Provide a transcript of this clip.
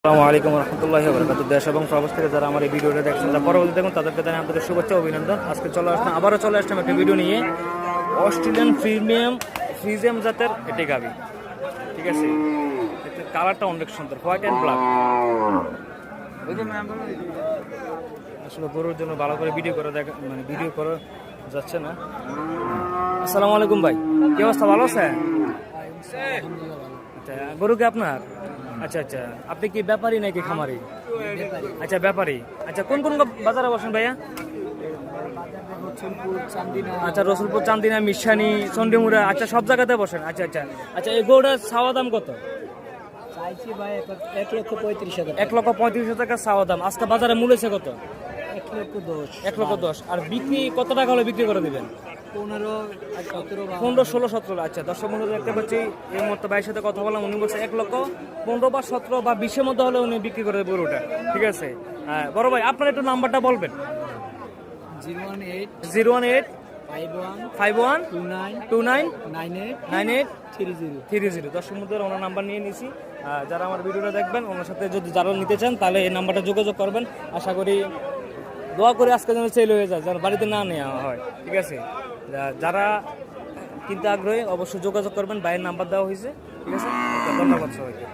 আসসালামু আলাইকুম রহমতুল্লাহি ওয়া বারাকাতুহু। দেশ এবং প্রবাস থেকে যারা আমার এই ভিডিওটা দেখছেন তা পরবর্তী দেখুন তাদেরকে জানাই আন্তরিক শুভেচ্ছা ও অভিনন্দন। আজকে আবারও চলে আসলাম একটা ভিডিও নিয়ে। অস্ট্রেলিয়ান ফ্রিজিয়াম জাতের এটি গাভী, ঠিক আছে। কালারটা অনেক সুন্দর, হোয়াইট অ্যান্ড ব্ল্যাক। আসলে গরুর জন্য ভালো করে ভিডিও করা ভিডিও করা যাচ্ছে না। আসসালামু আলাইকুম ভাই, কি অবস্থা, ভালো আছেন? আচ্ছা, গরু কি আপনার? আচ্ছা আচ্ছা, আপনি কি ব্যাপারী নাকি খামারি? আচ্ছা ব্যাপারী। আচ্ছা, কোন কোন বাজারে বসেন ভাইয়া? আচ্ছা, রসুলপুর, চান্দিনা, মিশানি, চন্ডিমুড়া, আচ্ছা সব জায়গাতে বসেন। আচ্ছা আচ্ছা আচ্ছা, এই গরুটার চাওয়া দাম কত? 1,35,000 টাকা চাওয়া দাম। আজকে বাজারে মূল্য কত? 1,10,000। আর বিক্রি কত টাকা হলে বিক্রি করে দিবেন? 15, 16, 17। আচ্ছা, দর্শক বন্ধু দেখতে পাচ্ছি এই মুহূর্তে ভাইয়ের সাথে কথা বললাম, উনি বলছে 1,15,000 বা 17 বা 20-এর মধ্যে হলে উনি বিক্রি করে দেবে গরুটা, ঠিক আছে। হ্যাঁ বড় ভাই, আপনার একটু নাম্বারটা বলবেন। 018 51 29 98 30। দর্শক বন্ধু ওনার নাম্বার নিয়ে নিছি। যারা আমার ভিডিওটা দেখবেন, ওনার সাথে যদি যারা নিতে চান তাহলে এই নাম্বারটা যোগাযোগ করবেন। আশা করি, দোয়া করে আজকে যেন সেল হয়ে যায়, যেন বাড়িতে না নেওয়া হয়, ঠিক আছে। যারা কিনতে আগ্রহী অবশ্যই যোগাযোগ করবেন, ভাইয়ের নাম্বার দেওয়া হয়েছে, ঠিক আছে। ধন্যবাদ সবাইকে।